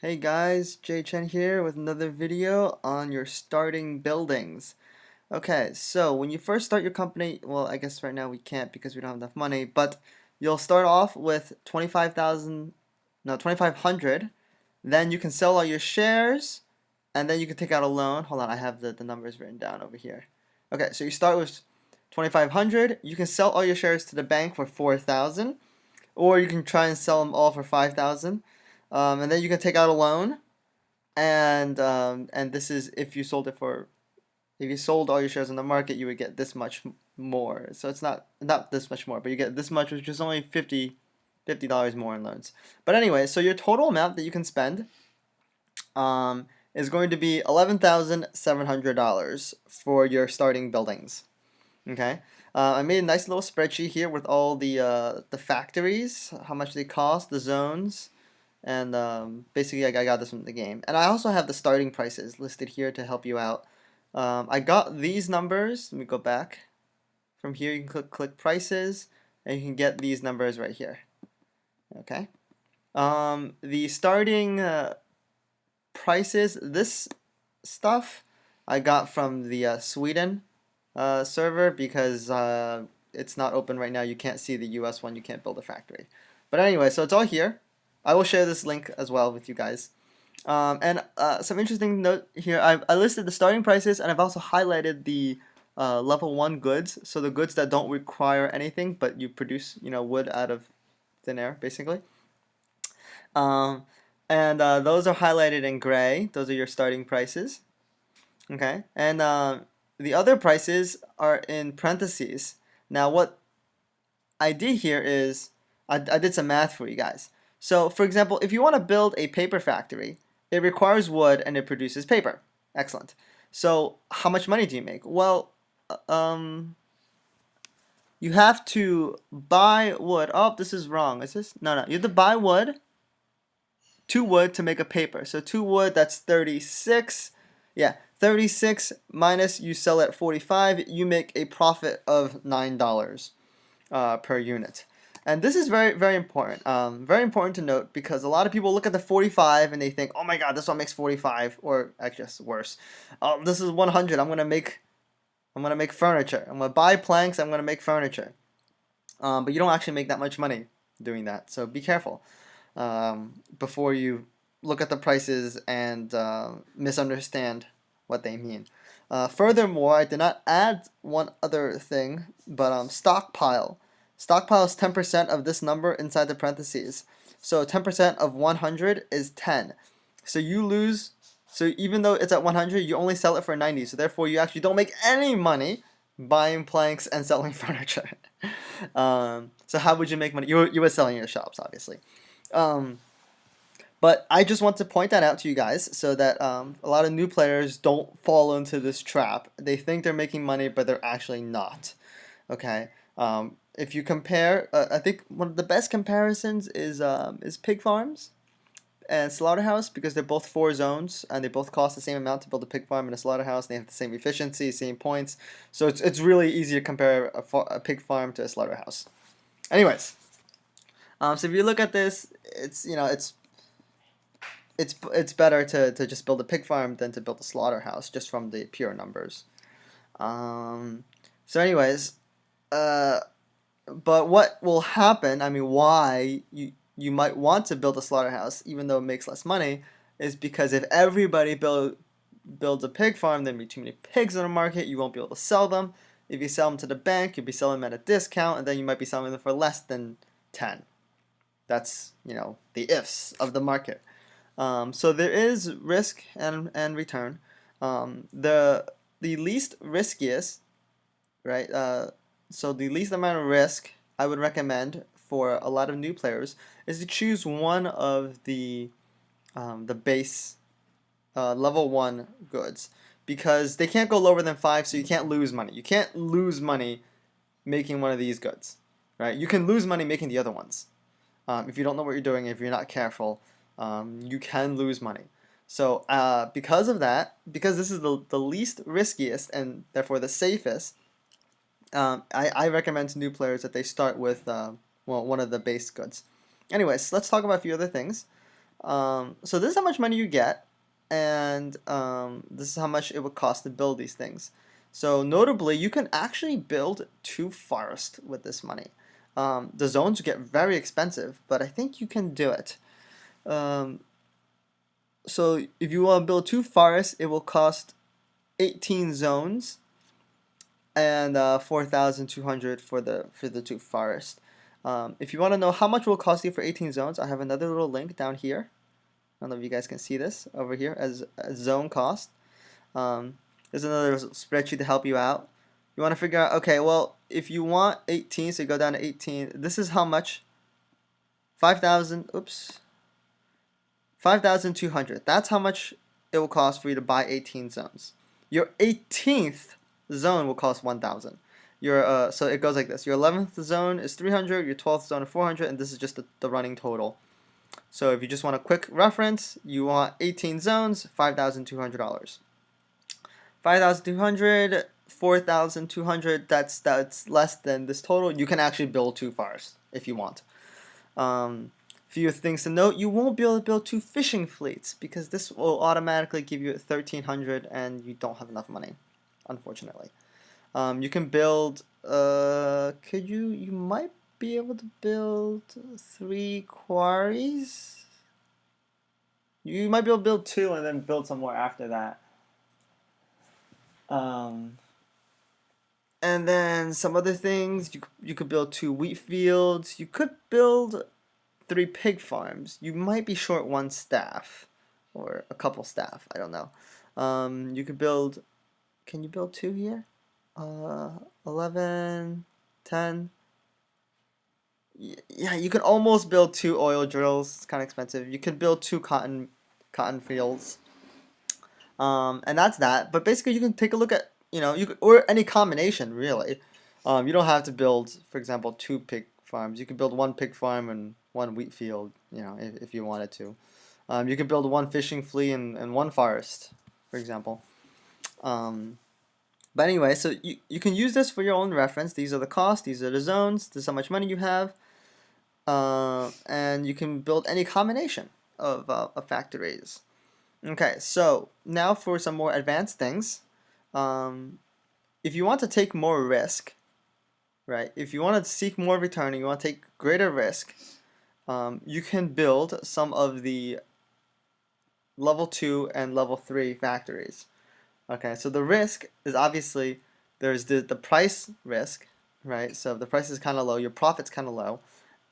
Hey guys, Jay Chen here with another video on your starting buildings. Okay, so when you first start your company, well, I guess right now we can't because we don't have enough money, but you'll start off with 25,000, no, 2,500. Then you can sell all your shares, and then you can take out a loan. Hold on, I have the numbers written down over here. Okay, so you start with 2,500. You can sell all your shares to the bank for 4,000, or you can try and sell them all for 5,000. And then you can take out a loan, and this is if you sold all your shares in the market, you would get this much more. So it's not this much more, but you get this much, which is only $50 more in loans. But anyway, so your total amount that you can spend is going to be $11,700 for your starting buildings. Okay. I made a nice little spreadsheet here with all the factories, how much they cost, the zones, and basically I got this from the game. And I also have the starting prices listed here to help you out. I got these numbers. Let me go back. From here you can click prices, and you can get these numbers right here. Okay. The starting prices, this stuff I got from the Sweden server because it's not open right now. You can't see the US one. You can't build a factory. But anyway, so it's all here. I will share this link as well with you guys. And some interesting note here, I listed the starting prices, and I've also highlighted the level 1 goods. So the goods that don't require anything, but you produce, wood out of thin air, basically. Um, and those are highlighted in gray. Those are your starting prices. Okay, and the other prices are in parentheses. Now, what I did here is I did some math for you guys. So, for example, if you want to build a paper factory, it requires wood and it produces paper. Excellent. So, how much money do you make? Well, you have to buy wood. Oh, this is wrong. Is this? No, no. You have to buy wood, 2 wood to make a paper. So 2 wood, that's 36. Yeah, 36 minus you sell at 45, you make a profit of $9 per unit. And this is very, very important. Very important to note because a lot of people look at the 45 and they think, oh my God, this one makes 45, or actually that's worse. This is 100. I'm gonna make furniture. I'm gonna buy planks. I'm gonna make furniture. But you don't actually make that much money doing that. So be careful before you look at the prices and misunderstand what they mean. Furthermore, I did not add one other thing, but stockpile. Stockpile is 10% of this number inside the parentheses. So 10% of 100 is 10. So you lose. So even though it's at 100, you only sell it for 90. So therefore, you actually don't make any money buying planks and selling furniture. So how would you make money? You were selling your shops, obviously. Um, but I just want to point that out to you guys so that a lot of new players don't fall into this trap. They think they're making money, but they're actually not. Okay. If you compare, I think one of the best comparisons is pig farms and slaughterhouse because they're both 4 zones and they both cost the same amount to build a pig farm and a slaughterhouse. And they have the same efficiency, same points. So it's really easy to compare a pig farm to a slaughterhouse. Anyways, so if you look at this, it's better to just build a pig farm than to build a slaughterhouse just from the pure numbers. So anyways, uh, but what will happen? I mean, why you might want to build a slaughterhouse even though it makes less money is because if everybody builds a pig farm, there'll be too many pigs in the market. You won't be able to sell them. If you sell them to the bank, you'll be selling them at a discount, and then you might be selling them for less than 10. That's the ifs of the market. So there is risk and return. The least riskiest, right? So the least amount of risk I would recommend for a lot of new players is to choose one of the base level 1 goods because they can't go lower than 5, so you can't lose money. You can't lose money making one of these goods, right? You can lose money making the other ones. If you don't know what you're doing, if you're not careful, you can lose money. So because of that, because this is the least riskiest and therefore the safest, I recommend to new players that they start with one of the base goods. Anyways, let's talk about a few other things. So this is how much money you get, and this is how much it would cost to build these things. So notably, you can actually build 2 forests with this money. The zones get very expensive, but I think you can do it. Um, so if you want to build 2 forests, it will cost 18 zones and 4,200 for the 2 forests. If you want to know how much it will cost you for 18 zones, I have another little link down here. I don't know if you guys can see this over here as a zone cost. There's another spreadsheet to help you out. You want to figure out, okay, well, if you want 18, so you go down to 18, this is how much, 5,000, oops, 5,200. That's how much it will cost for you to buy 18 zones. Your 18th zone will cost 1,000. So it goes like this. Your 11th zone is 300, your 12th zone is 400, and this is just the running total. So if you just want a quick reference, you want 18 zones, $5,200. 5,200, 4,200, that's less than this total. You can actually build 2 forests if you want. Few things to note, you won't be able to build 2 fishing fleets because this will automatically give you 1,300 and you don't have enough money, unfortunately. You can build, you might be able to build 3 quarries? You might be able to build 2 and then build some more after that. And then some other things, you could build 2 wheat fields. You could build 3 pig farms. You might be short 1 staff or a couple staff. I don't know. You could build. Can you build 2 here? 11, 10. Yeah, you could almost build 2 oil drills. It's kind of expensive. You could build 2 cotton fields. And that's that. But basically, you can take a look at, or any combination, really. You don't have to build, for example, 2 pig farms. You could build 1 pig farm and 1 wheat field, if you wanted to. You could build 1 fishing fleet and 1 forest, for example. But anyway, so you can use this for your own reference. These are the costs, these are the zones, this is how much money you have. And you can build any combination of factories. Okay, so now for some more advanced things. If you want to take more risk, right? If you want to seek more return and you want to take greater risk, you can build some of the level 2 and level 3 factories. Okay, so the risk is obviously there's the price risk, right? So if the price is kind of low, your profit's kind of low.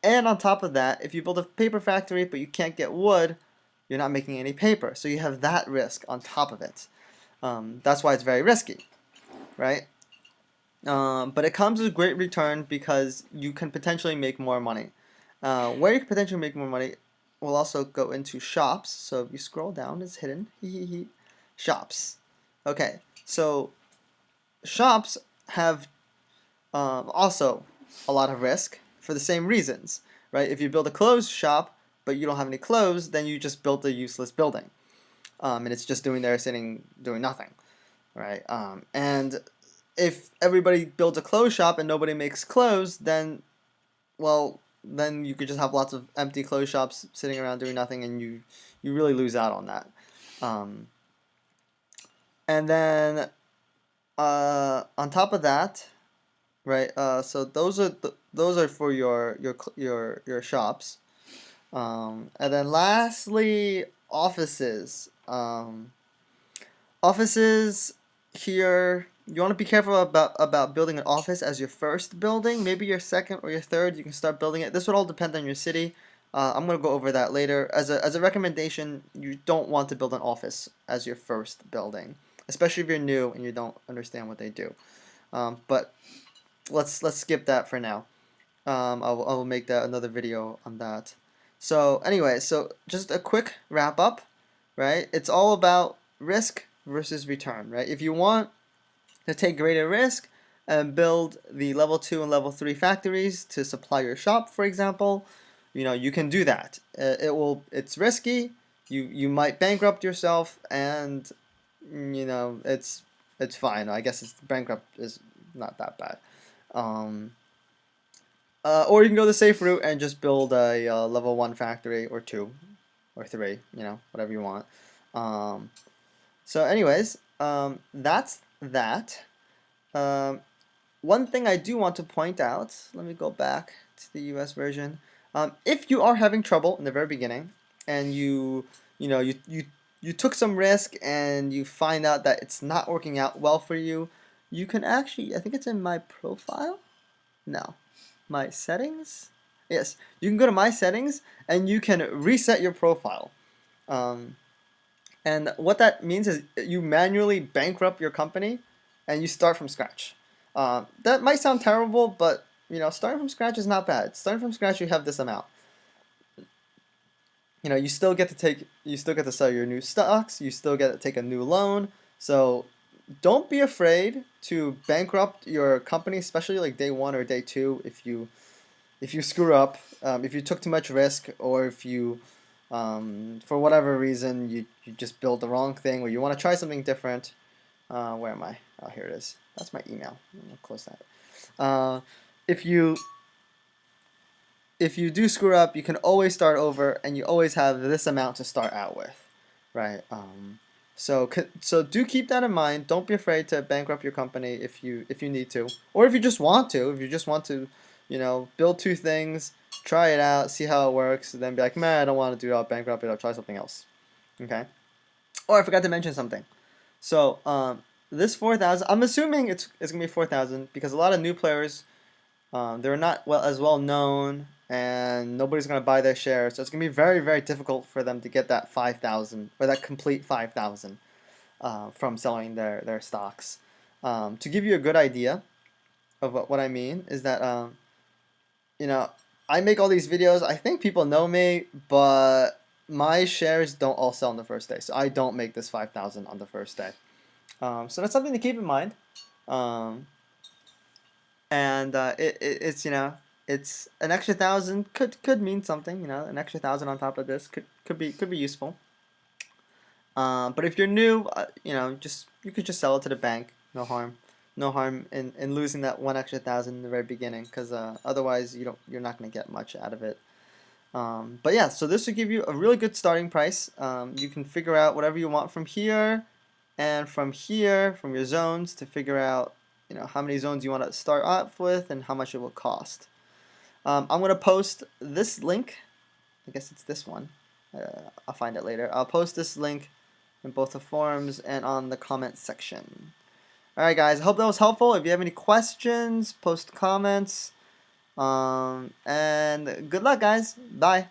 And on top of that, if you build a paper factory but you can't get wood, you're not making any paper. So you have that risk on top of it. That's why it's very risky, right? But it comes with great return because you can potentially make more money. Where you can potentially make more money, we'll also go into shops. So if you scroll down, it's hidden. Shops. Okay, so shops have also a lot of risk for the same reasons, right? If you build a clothes shop but you don't have any clothes, then you just built a useless building, and it's just doing nothing, right? And if everybody builds a clothes shop and nobody makes clothes, then you could just have lots of empty clothes shops sitting around doing nothing, and you really lose out on that. And then on top of that, right? So those are for your shops. And then lastly, offices. Offices here, you want to be careful about building an office as your first building. Maybe your second or your third, you can start building it. This would all depend on your city. I'm going to go over that later. As a recommendation, you don't want to build an office as your first building, especially if you're new and you don't understand what they do. But let's skip that for now. I will make that another video on that. So anyway, so just a quick wrap up, right? It's all about risk versus return, right? If you want to take greater risk and build the level 2 and level 3 factories to supply your shop, for example, you can do that. It's risky. You might bankrupt yourself, and it's fine. I guess bankrupt is not that bad. Or you can go the safe route and just build a level 1 factory or 2. or 3, whatever you want. So anyways, that's that. One thing I do want to point out, let me go back to the US version. If you are having trouble in the very beginning and you took some risk and you find out that it's not working out well for you, you can actually, I think it's in my profile? No. My settings? Yes, you can go to my settings and you can reset your profile. And what that means is you manually bankrupt your company and you start from scratch. That might sound terrible, but starting from scratch is not bad. Starting from scratch, you have this amount. You still get to sell your new stocks. You still get to take a new loan. So don't be afraid to bankrupt your company, especially like day 1 or day 2 if you screw up, if you took too much risk, or if you for whatever reason you just build the wrong thing, or you want to try something different. Where am I? Oh, here it is. That's my email. I'll close that. If you do screw up, you can always start over, and you always have this amount to start out with, right? So do keep that in mind. Don't be afraid to bankrupt your company if you need to, or if you just want to. If you just want to, build 2 things, try it out, see how it works, and then be like, man, I don't want to do it. I'll bankrupt it. I'll try something else. Okay. Oh, I forgot to mention something. So this 4,000, I'm assuming it's gonna be 4,000 because a lot of new players, they're not as well known, and nobody's gonna buy their shares. So it's gonna be very, very difficult for them to get that 5,000 or that complete 5,000 from selling their stocks. To give you a good idea of what I mean is that I make all these videos. I think people know me, but my shares don't all sell on the first day, so I don't make this 5,000 on the first day. So that's something to keep in mind. And it's it's an extra 1,000 could mean something. An extra 1,000 on top of this could be useful. But if you're new, you could just sell it to the bank. No harm. No harm in losing that one extra 1,000 in the very beginning, because otherwise you're not going to get much out of it. But yeah, so this will give you a really good starting price. You can figure out whatever you want from here, and from here, from your zones, to figure out how many zones you want to start off with and how much it will cost. I'm going to post this link. I guess it's this one. I'll find it later. I'll post this link in both the forums and on the comment section. Alright guys, I hope that was helpful. If you have any questions, post comments. And good luck guys. Bye.